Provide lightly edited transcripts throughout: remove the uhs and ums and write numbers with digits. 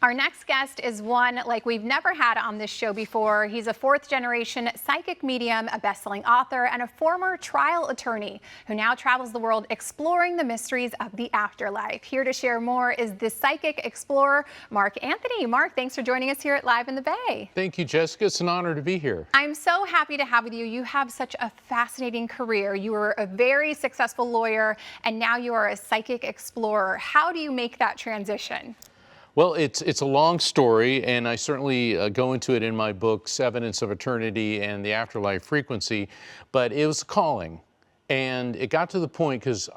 Our next guest is one like we've never had on this show before. He's a fourth-generation psychic medium, a best-selling author, and a former trial attorney who now travels the world exploring the mysteries of the afterlife. Here to share more is the psychic explorer, Mark Anthony. Mark, thanks for joining us here at Live in the Bay. Thank you, Jessica. It's an honor to be here. I'm so happy to have with you. You have such a fascinating career. You were a very successful lawyer, and now you are a psychic explorer. How do you make that transition? Well, it's a long story, and I certainly go into it in my books, Evidence of Eternity and the Afterlife Frequency, but it was a calling. And it got to the point because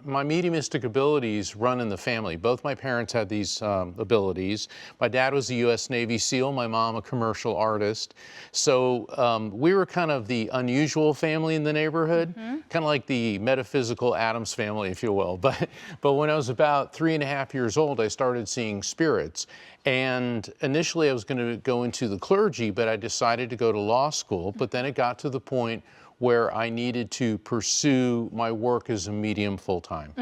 my mediumistic abilities run in the family. Both my parents had these abilities. My dad was a U.S. Navy SEAL, my mom a commercial artist. So we were kind of the unusual family in the neighborhood, kind of like the metaphysical Addams family, if you will. But when I was about 3.5 years old, I started seeing spirits. And initially I was going to go into the clergy, but I decided to go to law school. But then it got to the point where I needed to pursue my work as a medium full-time.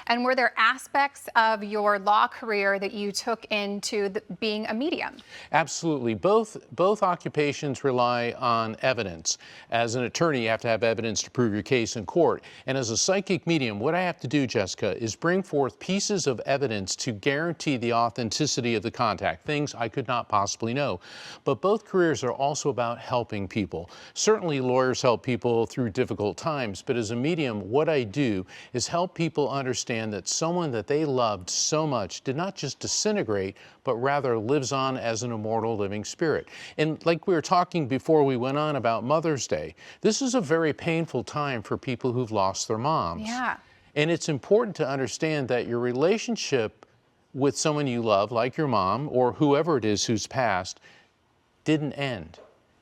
And were there aspects of your law career that you took into being a medium? Absolutely. Both occupations rely on evidence. As an attorney, you have to have evidence to prove your case in court. And as a psychic medium, what I have to do, Jessica, is bring forth pieces of evidence to guarantee the authenticity of the contact, things I could not possibly know. But both careers are also about helping people. Certainly, lawyers help people through difficult times, but as a medium, what I do is help people understand that someone that they loved so much did not just disintegrate, but rather lives on as an immortal living spirit. And like we were talking before we went on about Mother's Day, this is a very painful time for people who've lost their moms. Yeah. And it's important to understand that your relationship with someone you love, like your mom or whoever it is who's passed, didn't end.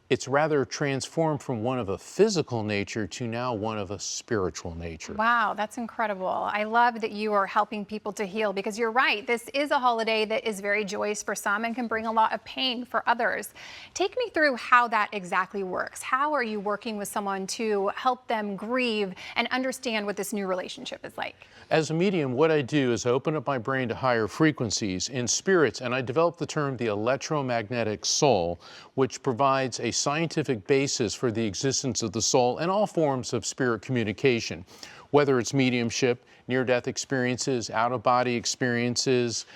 It's rather transformed from one of a physical nature to now one of a spiritual nature. Wow, that's incredible. I love that you are helping people to heal, because you're right. This is a holiday that is very joyous for some and can bring a lot of pain for others. Take me through how that exactly works. How are you working with someone to help them grieve and understand what this new relationship is like? As a medium, what I do is I open up my brain to higher frequencies in spirits, and I develop the term the electromagnetic soul, which provides a scientific basis for the existence of the soul and all forms of spirit communication, whether it's mediumship, near-death experiences, out-of-body experiences,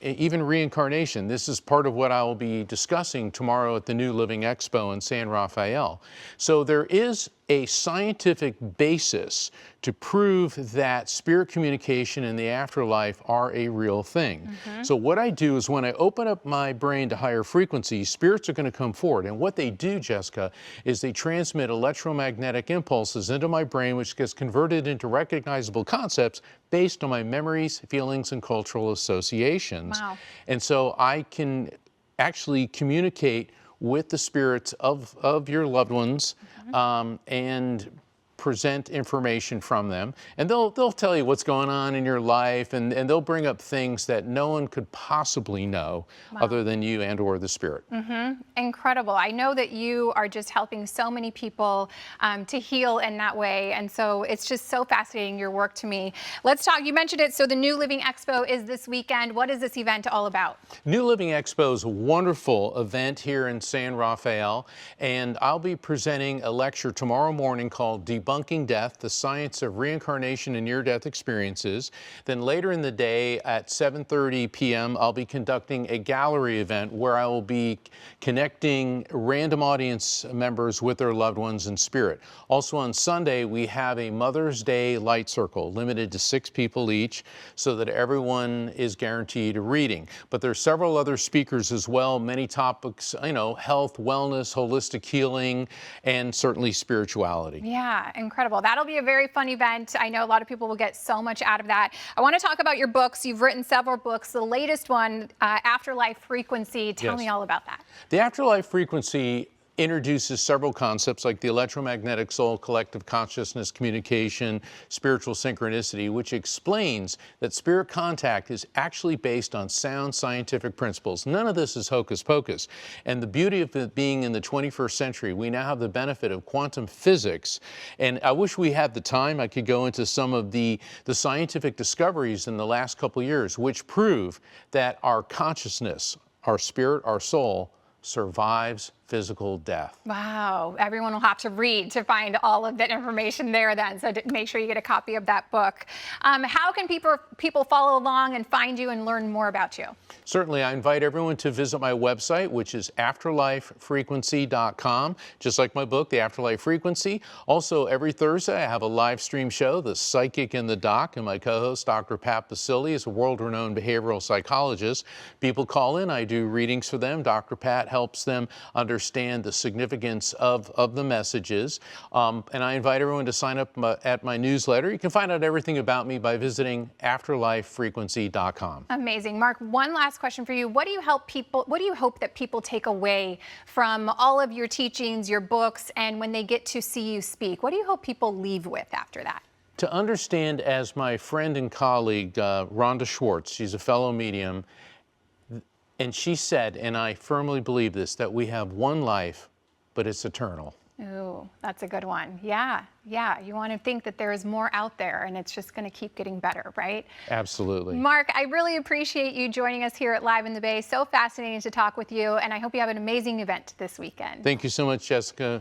even reincarnation. This is part of what I will be discussing tomorrow at the New Living Expo in San Rafael. So there is a scientific basis to prove that spirit communication and the afterlife are a real thing. So what I do is when I open up my brain to higher frequencies, spirits are going to come forward. And what they do, Jessica, is they transmit electromagnetic impulses into my brain, which gets converted into recognizable concepts based on my memories, feelings, and cultural associations. Wow. And so I can actually communicate with the spirits of your loved ones and present information from them, and they'll tell you what's going on in your life, and they'll bring up things that no one could possibly know other than you and or the spirit. Incredible. I know that you are just helping so many people to heal in that way, and so it's just so fascinating, your work to me. Let's talk, you mentioned it, so the New Living Expo is this weekend. What is this event all about? New Living Expo is a wonderful event here in San Rafael, and I'll be presenting a lecture tomorrow morning called Debunking Death, the Science of Reincarnation and Near-Death Experiences. Then later in the day at 7:30 p.m. I'll be conducting a gallery event where I will be connecting random audience members with their loved ones in spirit. Also on Sunday we have a Mother's Day light circle limited to 6 people each so that everyone is guaranteed a reading. But there's several other speakers as well, many topics, you know, health, wellness, holistic healing, and certainly spirituality. Yeah, incredible. That'll be a very fun event. I know a lot of people will get so much out of that. I want to talk about your books. You've written several books. The latest one, Afterlife Frequency. Tell me all about that. The Afterlife Frequency introduces several concepts like the electromagnetic soul, collective consciousness, communication, spiritual synchronicity, which explains that spirit contact is actually based on sound scientific principles. None of this is hocus pocus. And the beauty of it being in the 21st century, we now have the benefit of quantum physics. And I wish we had the time. I could go into some of the scientific discoveries in the last couple of years, which prove that our consciousness, our spirit, our soul, survives physical death. Wow, everyone will have to read to find all of that information there then, so make sure you get a copy of that book. How can people follow along and find you and learn more about you? Certainly, I invite everyone to visit my website, which is afterlifefrequency.com, just like my book, The Afterlife Frequency. Also, every Thursday, I have a live stream show, The Psychic in the Doc, and my co-host, Dr. Pat Basile, is a world-renowned behavioral psychologist. People call in, I do readings for them. Dr. Pat helps them understand the significance of the messages. And I invite everyone to sign up at my newsletter. You can find out everything about me by visiting afterlifefrequency.com. Amazing. Mark, one last question for you. What do you hope that people take away from all of your teachings, your books, and when they get to see you speak? What do you hope people leave with after that? To understand, as my friend and colleague, Rhonda Schwartz, she's a fellow medium, and she said, and I firmly believe this, that we have one life, but it's eternal. Ooh, that's a good one. Yeah. You want to think that there is more out there, and it's just going to keep getting better, right? Absolutely. Mark, I really appreciate you joining us here at Live in the Bay. So fascinating to talk with you, and I hope you have an amazing event this weekend. Thank you so much, Jessica.